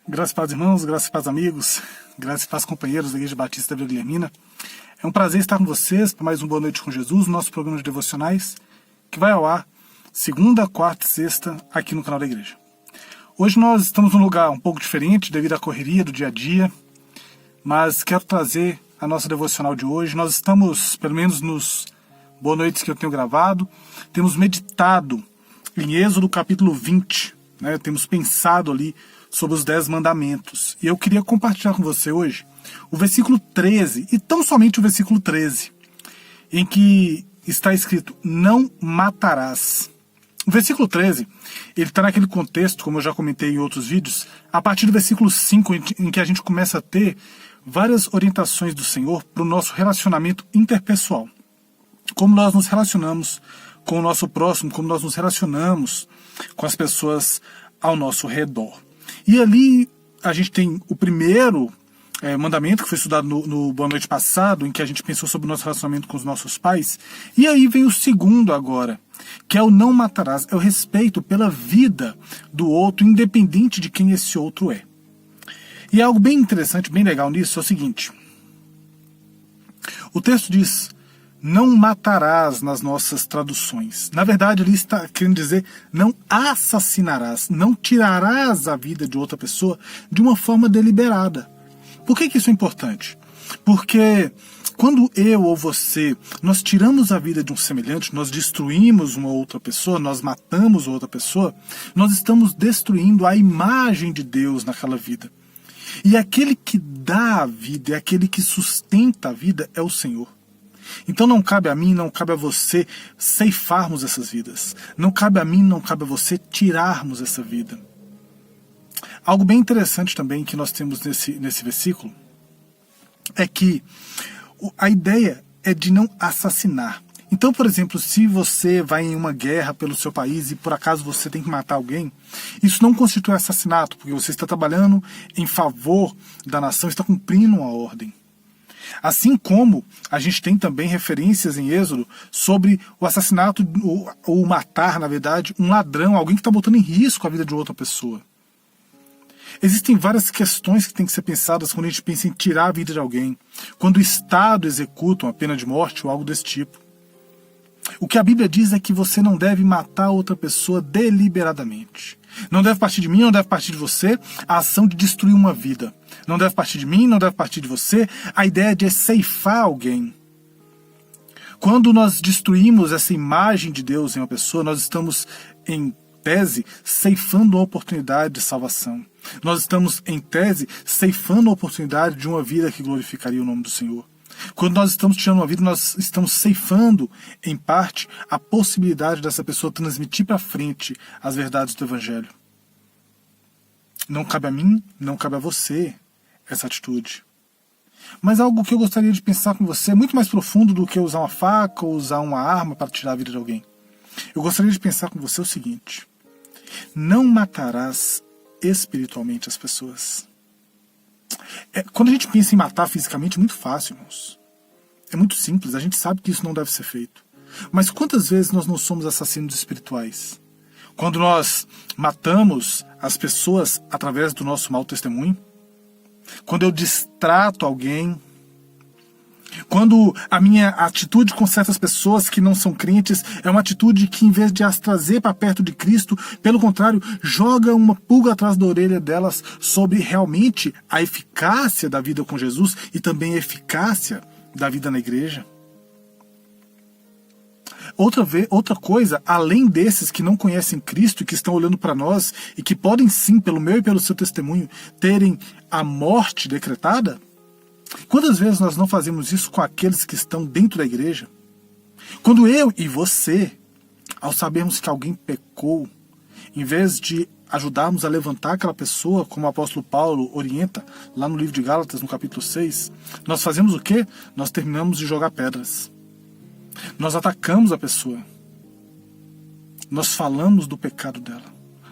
Graças e paz, irmãos, graças e paz, amigos, graças e paz, companheiros da Igreja Batista da Vila Guilhermina. É um prazer estar com vocês para mais um Boa Noite com Jesus, nosso programa de devocionais, que vai ao ar segunda, quarta e sexta aqui no canal da igreja. Hoje nós estamos num lugar um pouco diferente devido à correria do dia a dia, mas quero trazer a nossa devocional de hoje. Nós estamos, pelo menos nos Boa Noites que eu tenho gravado, temos meditado em Êxodo capítulo 20, né? Temos pensado ali sobre os 10 mandamentos. E eu queria compartilhar com você hoje o versículo 13, e tão somente o versículo 13, em que está escrito, não matarás. O versículo 13, ele está naquele contexto, como eu já comentei em outros vídeos, a partir do versículo 5, em que a gente começa a ter várias orientações do Senhor para o nosso relacionamento interpessoal. Como nós nos relacionamos com o nosso próximo, como nós nos relacionamos com as pessoas ao nosso redor. E ali a gente tem o primeiro mandamento, que foi estudado no Boa Noite passado, em que a gente pensou sobre o nosso relacionamento com os nossos pais. E aí vem o segundo agora, que é o não matarás, é o respeito pela vida do outro, independente de quem esse outro é. E algo bem interessante, bem legal nisso é o seguinte. O texto diz, não matarás nas nossas traduções. Na verdade, ele está querendo dizer, não assassinarás, não tirarás a vida de outra pessoa de uma forma deliberada. Por que isso é importante? Porque quando eu ou você, nós tiramos a vida de um semelhante, nós destruímos uma outra pessoa, nós matamos outra pessoa, nós estamos destruindo a imagem de Deus naquela vida. E aquele que dá a vida, e aquele que sustenta a vida é o Senhor. Então não cabe a mim, não cabe a você ceifarmos essas vidas. Não cabe a mim, não cabe a você tirarmos essa vida. Algo bem interessante também que nós temos nesse versículo é que a ideia é de não assassinar. Então, por exemplo, se você vai em uma guerra pelo seu país e por acaso você tem que matar alguém, isso não constitui assassinato, porque você está trabalhando em favor da nação, está cumprindo uma ordem. Assim como a gente tem também referências em Êxodo sobre o assassinato, ou matar, na verdade, um ladrão, alguém que está botando em risco a vida de outra pessoa. Existem várias questões que têm que ser pensadas quando a gente pensa em tirar a vida de alguém, quando o Estado executa uma pena de morte ou algo desse tipo. O que a Bíblia diz é que você não deve matar outra pessoa deliberadamente. Não deve partir de mim, não deve partir de você a ação de destruir uma vida. Não deve partir de mim, não deve partir de você a ideia de ceifar alguém. Quando nós destruímos essa imagem de Deus em uma pessoa, nós estamos, em tese, ceifando uma oportunidade de salvação. Nós estamos, em tese, ceifando a oportunidade de uma vida que glorificaria o nome do Senhor. Quando nós estamos tirando uma vida, nós estamos ceifando, em parte, a possibilidade dessa pessoa transmitir para frente as verdades do Evangelho. Não cabe a mim, não cabe a você essa atitude. Mas algo que eu gostaria de pensar com você é muito mais profundo do que usar uma faca ou usar uma arma para tirar a vida de alguém. Eu gostaria de pensar com você o seguinte: não matarás espiritualmente as pessoas. Quando a gente pensa em matar fisicamente, é muito fácil, irmãos. É muito simples, a gente sabe que isso não deve ser feito. Mas quantas vezes nós não somos assassinos espirituais? Quando nós matamos as pessoas através do nosso mau testemunho? Quando eu distrato alguém? Quando a minha atitude com certas pessoas que não são crentes é uma atitude que, em vez de as trazer para perto de Cristo, pelo contrário, joga uma pulga atrás da orelha delas sobre realmente a eficácia da vida com Jesus e também a eficácia da vida na igreja? Outra coisa, além desses que não conhecem Cristo e que estão olhando para nós e que podem sim, pelo meu e pelo seu testemunho, terem a morte decretada, quantas vezes nós não fazemos isso com aqueles que estão dentro da igreja? Quando eu e você, ao sabermos que alguém pecou, em vez de ajudarmos a levantar aquela pessoa, como o apóstolo Paulo orienta lá no livro de Gálatas, no capítulo 6, nós fazemos o quê? Nós terminamos de jogar pedras. Nós atacamos a pessoa. Nós falamos do pecado dela.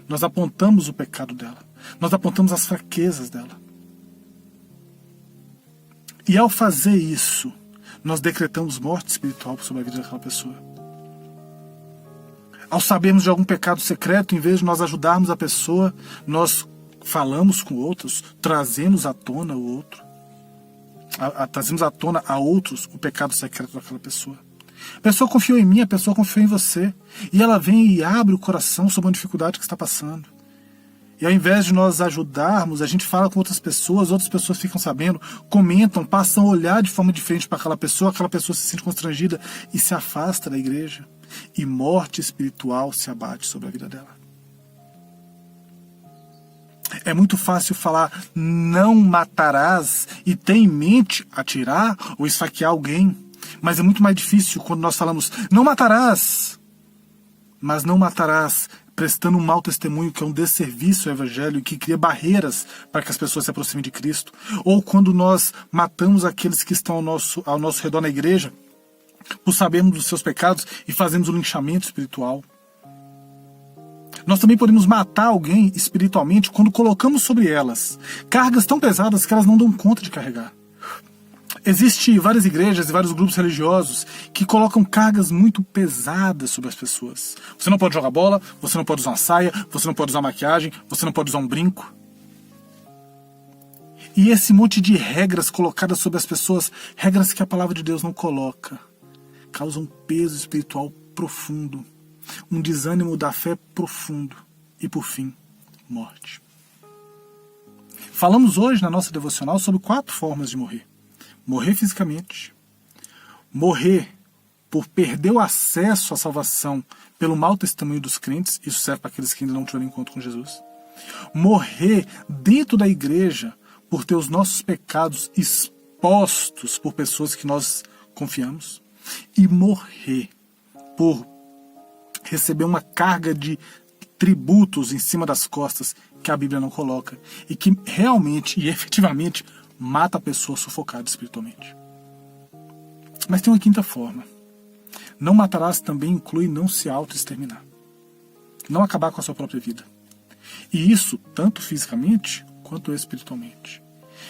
Nós apontamos o pecado dela. Nós apontamos as fraquezas dela. E ao fazer isso, nós decretamos morte espiritual sobre a vida daquela pessoa. Ao sabermos de algum pecado secreto, em vez de nós ajudarmos a pessoa, nós falamos com outros, trazemos à tona o outro, trazemos à tona a outros o pecado secreto daquela pessoa. A pessoa confiou em mim, a pessoa confiou em você, e ela vem e abre o coração sobre uma dificuldade que está passando. E ao invés de nós ajudarmos, a gente fala com outras pessoas ficam sabendo, comentam, passam a olhar de forma diferente para aquela pessoa se sente constrangida e se afasta da igreja. E morte espiritual se abate sobre a vida dela. É muito fácil falar, não matarás, e ter em mente atirar ou esfaquear alguém. Mas é muito mais difícil quando nós falamos, não matarás, mas não matarás prestando um mau testemunho, que é um desserviço ao evangelho e que cria barreiras para que as pessoas se aproximem de Cristo. Ou quando nós matamos aqueles que estão ao nosso redor na igreja, por sabermos dos seus pecados e fazemos um linchamento espiritual. Nós também podemos matar alguém espiritualmente quando colocamos sobre elas cargas tão pesadas que elas não dão conta de carregar. Existem várias igrejas e vários grupos religiosos que colocam cargas muito pesadas sobre as pessoas. Você não pode jogar bola, você não pode usar uma saia, você não pode usar maquiagem, você não pode usar um brinco. E esse monte de regras colocadas sobre as pessoas, regras que a palavra de Deus não coloca, causam um peso espiritual profundo, um desânimo da fé profundo e, por fim, morte. Falamos hoje na nossa devocional sobre 4 formas de morrer. Morrer fisicamente, morrer por perder o acesso à salvação pelo mau testemunho dos crentes, isso serve para aqueles que ainda não tiveram encontro com Jesus. Morrer dentro da igreja por ter os nossos pecados expostos por pessoas que nós confiamos. E morrer por receber uma carga de tributos em cima das costas que a Bíblia não coloca e que realmente e efetivamente mata a pessoa sufocada espiritualmente. Mas tem uma 5ª forma. Não matarás também inclui não se auto-exterminar. Não acabar com a sua própria vida. E isso tanto fisicamente quanto espiritualmente.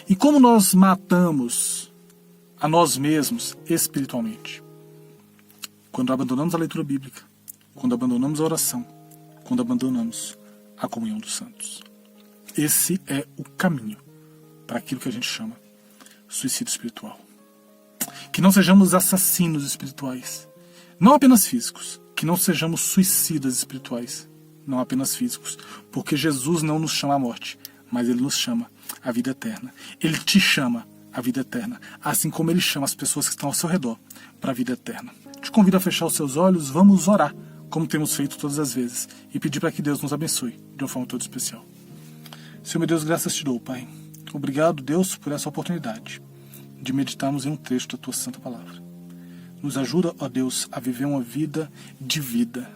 E como nós matamos a nós mesmos espiritualmente? Quando abandonamos a leitura bíblica, quando abandonamos a oração, quando abandonamos a comunhão dos santos. Esse é o caminho para aquilo que a gente chama suicídio espiritual. Que não sejamos assassinos espirituais, não apenas físicos, que não sejamos suicidas espirituais, não apenas físicos, porque Jesus não nos chama à morte, mas Ele nos chama à vida eterna. Ele te chama à vida eterna, assim como Ele chama as pessoas que estão ao seu redor para a vida eterna. Te convido a fechar os seus olhos, vamos orar, como temos feito todas as vezes, e pedir para que Deus nos abençoe de uma forma toda especial. Senhor meu Deus, graças te dou, Pai. Obrigado, Deus, por essa oportunidade de meditarmos em um trecho da Tua Santa Palavra. Nos ajuda, ó Deus, a viver uma vida de vida.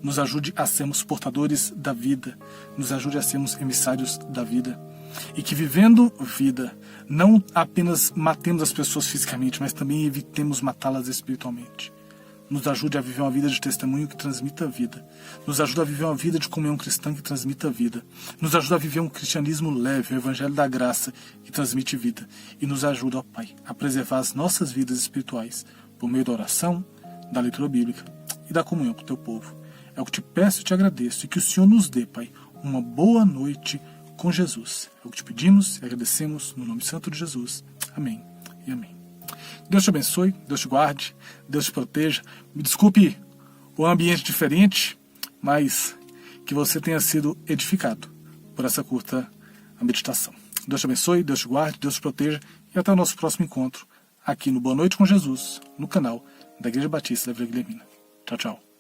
Nos ajude a sermos portadores da vida. Nos ajude a sermos emissários da vida. E que vivendo vida, não apenas matemos as pessoas fisicamente, mas também evitemos matá-las espiritualmente. Nos ajude a viver uma vida de testemunho que transmita a vida. Nos ajude a viver uma vida de comunhão cristã que transmita a vida. Nos ajude a viver um cristianismo leve, o evangelho da graça que transmite vida. E nos ajuda, ó Pai, a preservar as nossas vidas espirituais por meio da oração, da leitura bíblica e da comunhão com o Teu povo. É o que te peço e te agradeço, e que o Senhor nos dê, Pai, uma boa noite com Jesus. É o que te pedimos e agradecemos no nome santo de Jesus. Amém e amém. Deus te abençoe, Deus te guarde, Deus te proteja. Me desculpe o ambiente diferente, mas que você tenha sido edificado por essa curta meditação. Deus te abençoe, Deus te guarde, Deus te proteja e até o nosso próximo encontro aqui no Boa Noite com Jesus, no canal da Igreja Batista da Vila Guilhermina. Tchau, tchau.